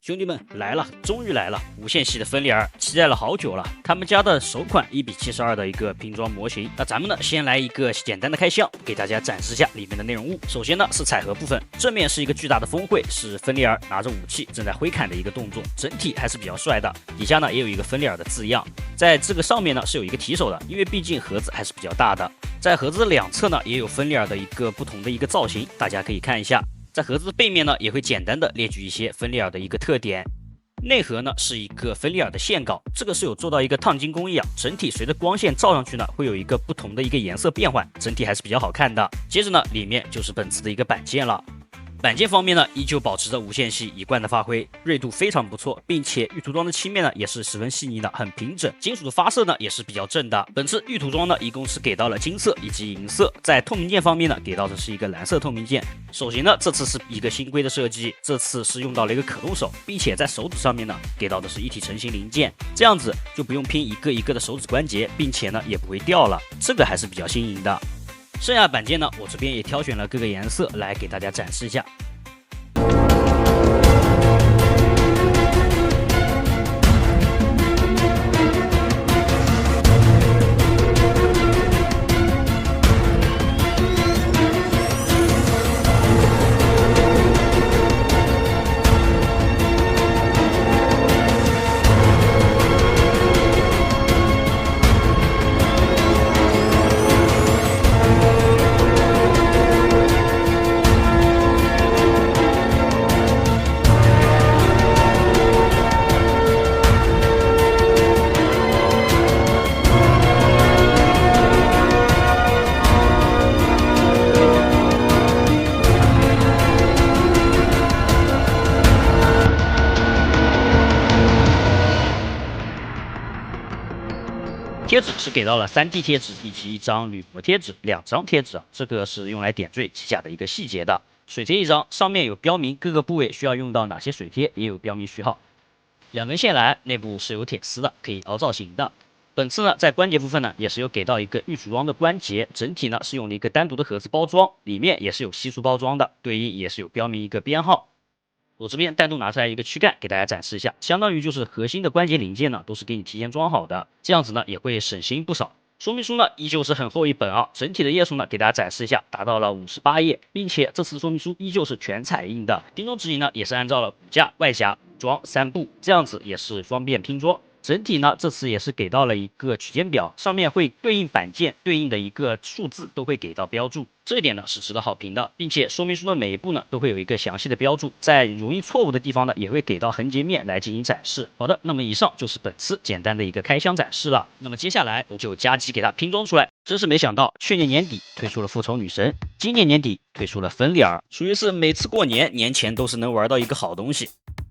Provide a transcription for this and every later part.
兄弟们来了，终于来了！无线系的芬利尔，期待了好久了。他们家的首款1:72的一个拼装模型。那咱们呢，先来一个简单的开箱，给大家展示一下里面的内容物。首先呢是彩盒部分，正面是一个巨大的峰会，是芬利尔拿着武器正在挥砍的一个动作，整体还是比较帅的。底下呢也有一个芬利尔的字样，在这个上面呢是有一个提手的，因为毕竟盒子还是比较大的。在盒子的两侧呢也有芬利尔的一个不同的一个造型，大家可以看一下。在盒子的背面呢，也会简单的列举一些芬利尔的一个特点。内核呢是一个芬利尔的线稿，这个是有做到一个烫金工艺啊，整体随着光线照上去呢，会有一个不同的一个颜色变换，整体还是比较好看的。接着呢，里面就是本次的一个板件了。板件方面呢，依旧保持着无线系一贯的发挥，锐度非常不错，并且玉涂装的漆面呢也是十分细腻的，很平整。金属的发色呢也是比较正的。本次玉涂装呢一共是给到了金色以及银色，在透明件方面呢给到的是一个蓝色透明件。手型呢这次是一个新规的设计，这次是用到了一个可动手，并且在手指上面呢给到的是一体成型零件，这样子就不用拼一个一个的手指关节，并且呢也不会掉了，这个还是比较新颖的。剩下的板件呢，我这边也挑选了各个颜色来给大家展示一下。贴纸是给到了3D 贴纸以及一张铝箔贴纸，2张贴纸，这个是用来点缀机甲的一个细节的。水贴一张，上面有标明各个部位需要用到哪些水贴，也有标明序号。2根线缆，内部是有铁丝的，可以凹造型的。本次呢，在关节部分呢，也是有给到一个预组装的关节，整体呢是用了一个单独的盒子包装，里面也是有悉数包装的，对应也是有标明一个编号。我这边单独拿出来一个躯干给大家展示一下，相当于就是核心的关节零件呢都是给你提前装好的，这样子呢也会省心不少。说明书呢依旧是很厚一本啊，整体的页数呢给大家展示一下，达到了58页，并且这次的说明书依旧是全彩印的。拼装指引呢也是按照了骨架、外甲、武装3步，这样子也是方便拼装。整体呢，这次也是给到了一个取件表，上面会对应板件对应的一个数字都会给到标注，这一点呢是值得好评的，并且说明书的每一步呢都会有一个详细的标注，在容易错误的地方呢也会给到横截面来进行展示。好的，那么以上就是本次简单的一个开箱展示了，那么接下来我就加急给它拼装出来。真是没想到，去年年底推出了复仇女神，今年年底推出了芬利尔，属于是每次过年年前都是能玩到一个好东西。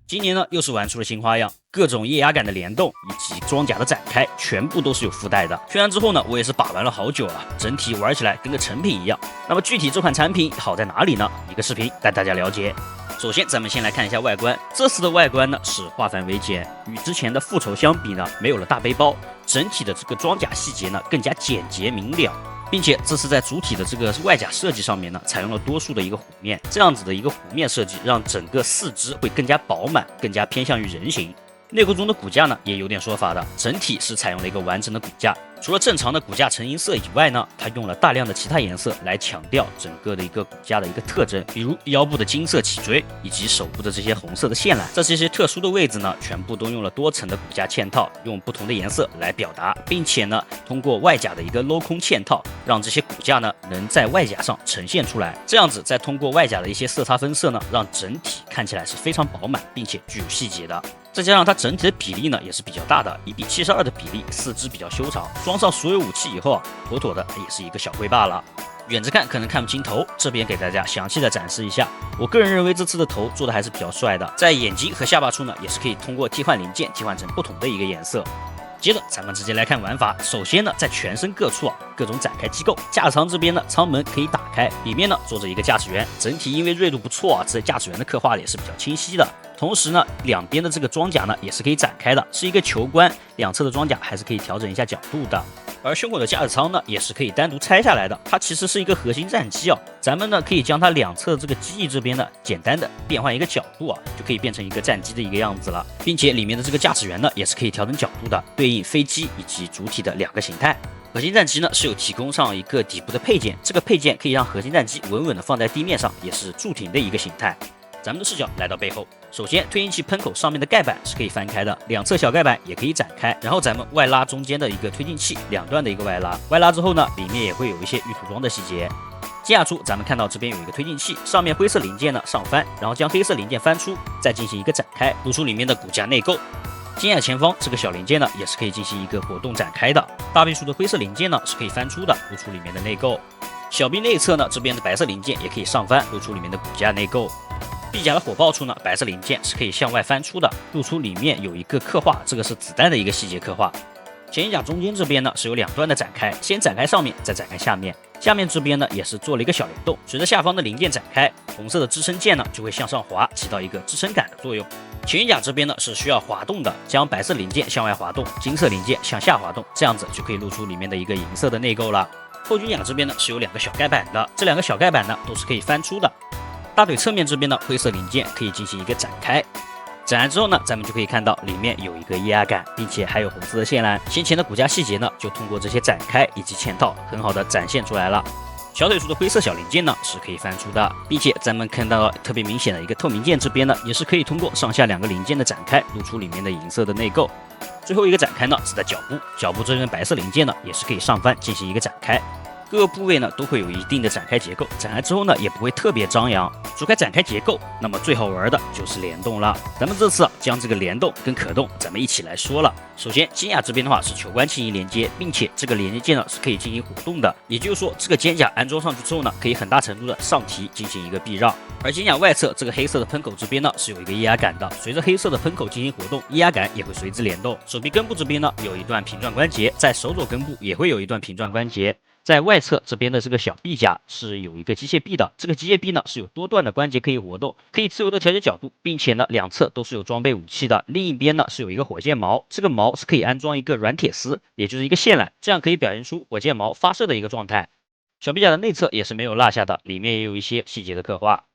今年呢，又是玩出了新花样，各种液压感的联动以及装甲的展开，全部都是有附带的。宣传之后呢，我也是把玩了好久了，整体玩起来跟个成品一样。那么具体这款产品好在哪里呢？一个视频带大家了解。首先，咱们先来看一下外观。这次的外观呢是化繁为简，与之前的复仇相比呢，没有了大背包，整体的这个装甲细节呢更加简洁明了。并且这次在主体的这个外甲设计上面呢，采用了多数的一个弧面，这样子的一个弧面设计，让整个四肢会更加饱满，更加偏向于人形。内骨中的骨架呢，也有点说法的，整体是采用了一个完整的骨架。除了正常的骨架成银色以外呢，它用了大量的其他颜色来强调整个的一个骨架的一个特征，比如腰部的金色起锥，以及手部的这些红色的线缆，在这些特殊的位置呢，全部都用了多层的骨架嵌套，用不同的颜色来表达，并且呢，通过外甲的一个镂空嵌套，让这些骨架呢能在外甲上呈现出来，这样子再通过外甲的一些色差分色呢，让整体看起来是非常饱满，并且具有细节的。再加上它整体的比例呢也是比较大的，1:72的比例，四肢比较修长，装上所有武器以后啊，妥妥的也是一个小盔罢了。远着看可能看不清头，这边给大家详细的展示一下。我个人认为这次的头做的还是比较帅的，在眼睛和下巴处呢，也是可以通过替换零件替换成不同的一个颜色。接着咱们直接来看玩法。首先呢，在全身各处啊，各种展开机构。驾驶舱这边呢，舱门可以打开，里面呢坐着一个驾驶员，整体因为锐度不错啊，这驾驶员的刻画也是比较清晰的。同时呢，两边的这个装甲呢也是可以展开的，是一个球冠，两侧的装甲还是可以调整一下角度的。而胸口的驾驶舱呢，也是可以单独拆下来的，它其实是一个核心战机啊。咱们呢可以将它两侧的这个机翼这边呢，简单的变换一个角度啊，就可以变成一个战机的一个样子了，并且里面的这个驾驶员呢，也是可以调整角度的，对应飞机以及主体的两个形态。核心战机呢是有提供上一个底部的配件，这个配件可以让核心战机稳稳的放在地面上，也是驻停的一个形态。咱们的视角来到背后，首先推进器喷口上面的盖板是可以翻开的，两侧小盖板也可以展开，然后咱们外拉中间的一个推进器，两段的一个外拉，外拉之后呢，里面也会有一些预涂装的细节。接下出咱们看到这边有一个推进器，上面灰色零件呢上翻，然后将黑色零件翻出，再进行一个展开，露出里面的骨架内构。肩胛前方这个小零件呢，也是可以进行一个活动展开的。大背数的灰色零件呢是可以翻出的，露出里面的内构。小臂内侧呢，这边的白色零件也可以上翻，露出里面的骨架内构。臂甲的火爆处呢，白色零件是可以向外翻出的，露出里面有一个刻画，这个是子弹的一个细节刻画。前翼甲中间这边呢是有两段的展开，先展开上面，再展开下面。下面这边呢也是做了一个小联动，随着下方的零件展开，红色的支撑件呢就会向上滑，起到一个支撑杆的作用。前翼甲这边呢是需要滑动的，将白色零件向外滑动，金色零件向下滑动，这样子就可以露出里面的一个银色的内构了。后军甲这边呢是有两个小盖板的，这两个小盖板呢都是可以翻出的。大腿侧面这边呢灰色零件可以进行一个展开。展开之后呢，咱们就可以看到里面有一个液压杆，并且还有红色的线缆。先前的骨架细节呢，就通过这些展开以及嵌套，很好的展现出来了。小腿处的灰色小零件呢是可以翻出的，并且咱们看到特别明显的一个透明件这边呢，也是可以通过上下两个零件的展开，露出里面的银色的内构。最后一个展开呢是在脚部，脚部这边白色零件呢也是可以上翻进行一个展开。各个部位呢都会有一定的展开结构，展开之后呢也不会特别张扬。除开展开结构，那么最好玩的就是联动了。咱们这次将这个联动跟可动咱们一起来说了。首先肩胛这边的话是球冠进行连接，并且这个连接件呢是可以进行活动的，也就是说这个肩胛安装上去之后呢，可以很大程度的上提进行一个避让。而肩胛外侧这个黑色的喷口这边呢是有一个液压杆的，随着黑色的喷口进行活动，液压杆也会随之联动。手臂根部这边呢有一段平转关节，在手肘根部也会有一段平转关节。在外侧这边的这个小臂甲是有一个机械臂的，这个机械臂呢是有多段的关节可以活动，可以自由的调节角度，并且呢两侧都是有装备武器的。另一边呢是有一个火箭锚，这个锚是可以安装一个软铁丝，也就是一个线缆，这样可以表现出火箭锚发射的一个状态。小臂甲的内侧也是没有落下的，里面也有一些细节的刻画。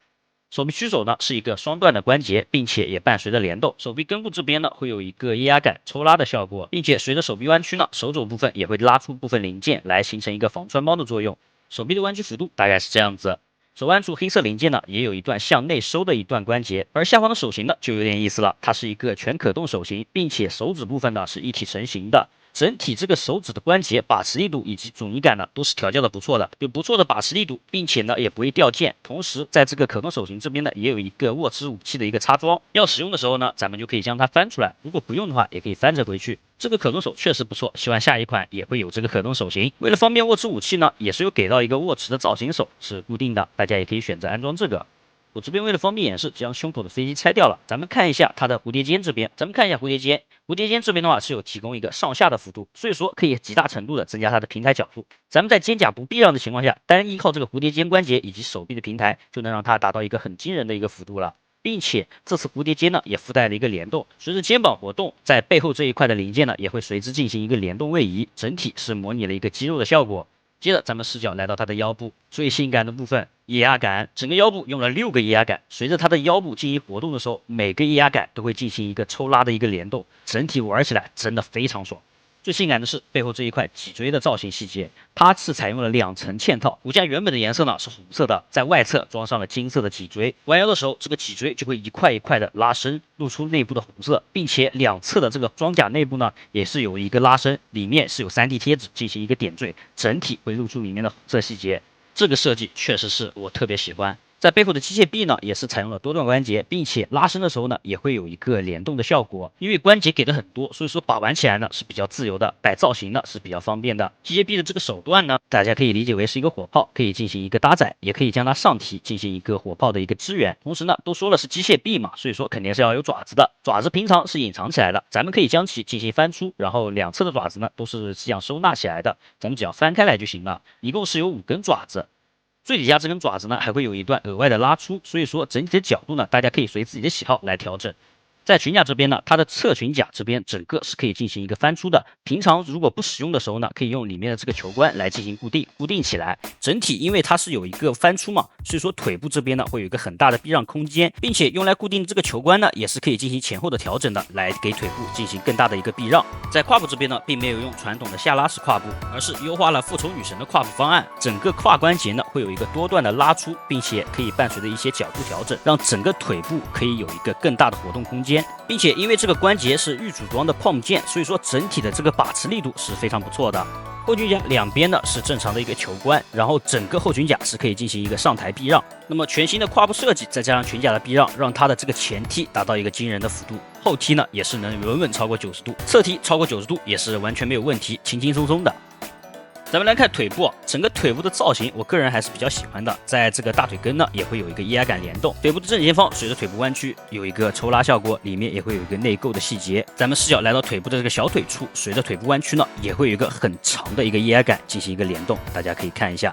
手臂曲手呢是一个双段的关节，并且也伴随着联动。手臂根部这边呢会有一个液压杆抽拉的效果，并且随着手臂弯曲呢，手肘部分也会拉出部分零件来形成一个防穿帮的作用。手臂的弯曲幅度大概是这样子。手腕处黑色零件呢也有一段向内收的一段关节，而下方的手型呢就有点意思了，它是一个全可动手型，并且手指部分呢是一体成型的。整体这个手指的关节把持力度以及阻尼感呢都是调教的不错的，有不错的把持力度，并且呢也不会掉件。同时在这个可动手型这边呢也有一个握持武器的一个插装，要使用的时候呢咱们就可以将它翻出来，如果不用的话也可以翻着回去。这个可动手确实不错，希望下一款也会有这个可动手型。为了方便握持武器呢，也是有给到一个握持的造型手是固定的，大家也可以选择安装这个。我这边为了方便演示，将胸口的飞机拆掉了。咱们看一下它的蝴蝶肩这边，咱们看一下蝴蝶肩。蝴蝶肩这边的话是有提供一个上下的幅度，所以说可以极大程度的增加它的平台角度。咱们在肩胛不避让的情况下，单依靠这个蝴蝶肩关节以及手臂的平台，就能让它达到一个很惊人的一个幅度了。并且这次蝴蝶肩呢也附带了一个联动，随着肩膀活动，在背后这一块的零件呢也会随之进行一个联动位移，整体是模拟了一个肌肉的效果。接着咱们视角来到它的腰部，最性感的部分液压杆，整个腰部用了6个液压杆，随着它的腰部进行活动的时候，每个液压杆都会进行一个抽拉的一个联动，整体玩起来真的非常爽。最性感的是背后这一块脊椎的造型细节，它是采用了2层嵌套，骨架原本的颜色呢是红色的，在外侧装上了金色的脊椎，弯腰的时候这个脊椎就会一块一块的拉伸，露出内部的红色，并且两侧的这个装甲内部呢也是有一个拉伸，里面是有3D 贴纸进行一个点缀，整体会露出里面的红色细节。这个设计确实是我特别喜欢。在背后的机械臂呢，也是采用了多段关节，并且拉伸的时候呢，也会有一个联动的效果。因为关节给的很多，所以说把玩起来呢是比较自由的，摆造型呢是比较方便的。机械臂的这个手段呢，大家可以理解为是一个火炮，可以进行一个搭载，也可以将它上提进行一个火炮的一个支援。同时呢，都说了是机械臂嘛，所以说肯定是要有爪子的。爪子平常是隐藏起来的，咱们可以将其进行翻出，然后两侧的爪子呢都是这样收纳起来的，咱们只要翻开来就行了。一共是有5根爪子。最底下这根爪子呢，还会有一段额外的拉出，所以说整体的角度呢，大家可以随自己的喜好来调整。在裙甲这边呢，它的侧裙甲这边整个是可以进行一个翻出的。平常如果不使用的时候呢，可以用里面的这个球冠来进行固定起来。整体因为它是有一个翻出嘛，所以说腿部这边呢会有一个很大的避让空间，并且用来固定这个球冠呢，也是可以进行前后的调整的，来给腿部进行更大的一个避让。在胯部这边呢，并没有用传统的下拉式胯部，而是优化了复仇女神的胯部方案。整个胯关节呢会有一个多段的拉出，并且可以伴随着一些角度调整，让整个腿部可以有一个更大的活动空间，并且因为这个关节是预组装的 POM 件，所以说整体的这个把持力度是非常不错的。后裙甲两边呢是正常的一个球冠，然后整个后裙甲是可以进行一个上抬避让。那么全新的胯部设计，再加上裙甲的避让，让它的这个前踢达到一个惊人的幅度，后踢呢也是能稳稳超过90度，侧踢超过90度也是完全没有问题，轻轻松松的。咱们来看腿部，整个腿部的造型，我个人还是比较喜欢的。在这个大腿根呢，也会有一个液压感联动。腿部的正前方随着腿部弯曲有一个抽拉效果，里面也会有一个内构的细节。咱们视角来到腿部的这个小腿处，随着腿部弯曲呢，也会有一个很长的一个液压感进行一个联动，大家可以看一下。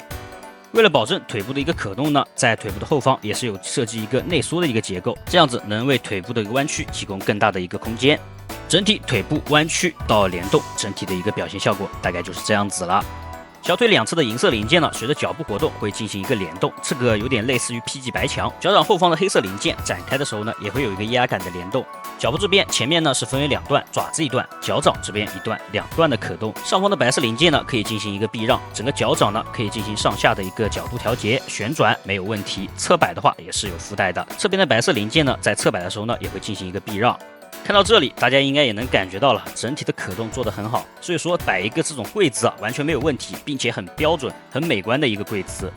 为了保证腿部的一个可动呢，在腿部的后方也是有设计一个内缩的一个结构，这样子能为腿部的一个弯曲提供更大的一个空间。整体腿部弯曲到联动，整体的一个表现效果大概就是这样子了。小腿两侧的银色零件呢，随着脚步活动会进行一个联动，这个有点类似于 PG 白墙。脚掌后方的黑色零件展开的时候呢，也会有一个压感的联动。脚部这边前面呢是分为两段，爪子一段，脚掌这边一段，两段的可动。上方的白色零件呢可以进行一个避让，整个脚掌呢可以进行上下的一个角度调节，旋转没有问题。侧摆的话也是有附带的，侧边的白色零件呢在侧摆的时候呢也会进行一个避让。看到这里，大家应该也能感觉到了，整体的可动做得很好，所以说摆一个这种柜子啊，完全没有问题，并且很标准、很美观的一个柜子。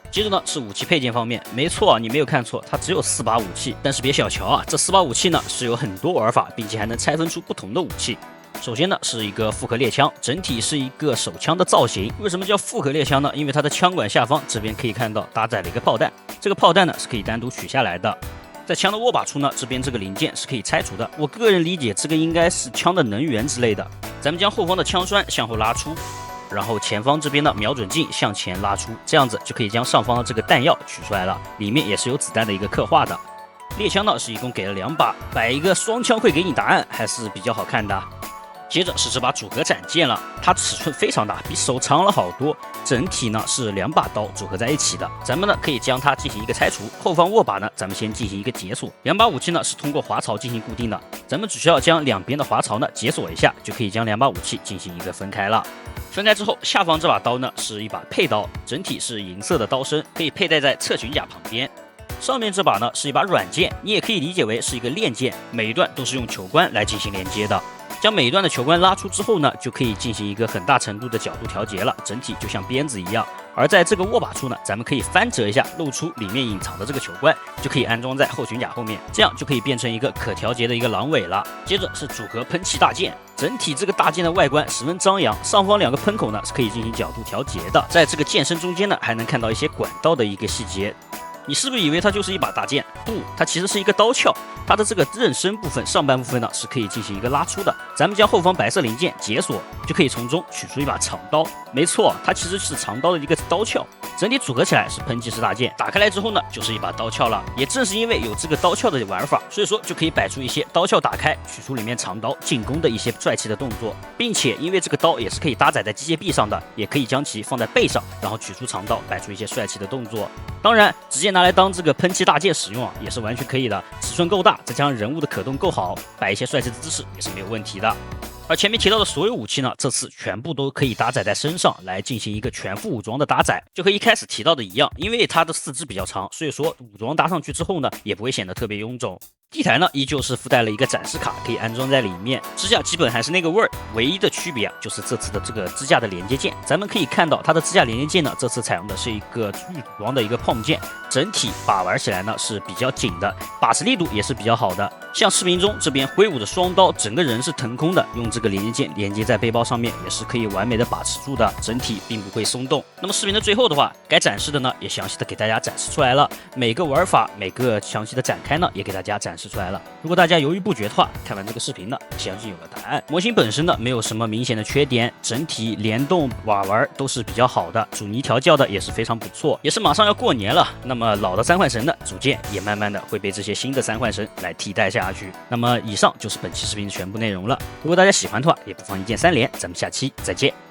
接着呢是武器配件方面，没错啊，你没有看错，它只有4把武器，但是别小瞧啊，这4把武器呢是有很多玩法，并且还能拆分出不同的武器。首先呢是一个复合猎枪，整体是一个手枪的造型。为什么叫复合猎枪呢？因为它的枪管下方这边可以看到搭载了一个炮弹，这个炮弹呢是可以单独取下来的。在枪的握把处呢，这边这个零件是可以拆除的。我个人理解，这个应该是枪的能源之类的。咱们将后方的枪栓向后拉出，然后前方这边的瞄准镜向前拉出，这样子就可以将上方的这个弹药取出来了。里面也是有子弹的一个刻画的。猎枪呢是一共给了2把，摆一个双枪会给你答案，还是比较好看的。接着是这把组合斩剑了，它尺寸非常大，比手长了好多。整体呢是2把刀组合在一起的，咱们呢可以将它进行一个拆除。后方握把呢，咱们先进行一个解锁。2把武器呢是通过滑槽进行固定的，咱们只需要将两边的滑槽呢解锁一下，就可以将2把武器进行一个分开了。分开之后，下方这把刀呢是一把配刀，整体是银色的刀身，可以佩戴在侧裙甲旁边。上面这把呢是一把软剑，你也可以理解为是一个链剑，每一段都是用球冠来进行连接的。将每一段的球冠拉出之后呢，就可以进行一个很大程度的角度调节了，整体就像鞭子一样。而在这个握把处呢，咱们可以翻折一下，露出里面隐藏的这个球冠，就可以安装在后裙甲后面，这样就可以变成一个可调节的一个狼尾了。接着是组合喷气大剑，整体这个大剑的外观十分张扬，上方2个喷口呢是可以进行角度调节的，在这个剑身中间呢还能看到一些管道的一个细节。你是不是以为它就是一把大剑？不，它其实是一个刀鞘。它的这个刃身部分上半部分呢是可以进行一个拉出的。咱们将后方白色零件解锁，就可以从中取出一把长刀。没错，它其实是长刀的一个刀鞘。整体组合起来是喷气式大剑，打开来之后呢，就是一把刀鞘了。也正是因为有这个刀鞘的玩法，所以说就可以摆出一些刀鞘打开，取出里面长刀进攻的一些帅气的动作，并且因为这个刀也是可以搭载在机械臂上的，也可以将其放在背上，然后取出长刀，摆出一些帅气的动作。当然，直接拿来当这个喷气大剑使用啊，也是完全可以的。尺寸够大，再加上人物的可动够好，摆一些帅气的姿势也是没有问题的。而前面提到的所有武器呢，这次全部都可以搭载在身上来进行一个全副武装的搭载，就和一开始提到的一样，因为它的4肢比较长，所以说武装搭上去之后呢，也不会显得特别臃肿。地台呢依旧是附带了一个展示卡，可以安装在里面。支架基本还是那个味儿，唯一的区别啊，就是这次的这个支架的连接件。咱们可以看到它的支架连接件呢，这次采用的是一个预组装的一个 POM 件，整体把玩起来呢是比较紧的，把持力度也是比较好的。像视频中这边挥舞的双刀，整个人是腾空的，用这个连接件连接在背包上面，也是可以完美的把持住的，整体并不会松动。那么视频的最后的话，该展示的呢也详细的给大家展示出来了，每个玩法每个详细的展开呢也给大家展示示出来了。如果大家犹豫不决的话，看完这个视频呢，相信有了答案。模型本身呢，没有什么明显的缺点，整体联动瓦玩都是比较好的，阻尼调教的也是非常不错。也是马上要过年了，那么老的三幻神呢，组件也慢慢的会被这些新的三幻神来替代下去。那么以上就是本期视频的全部内容了。如果大家喜欢的话，也不妨一键3连，咱们下期再见。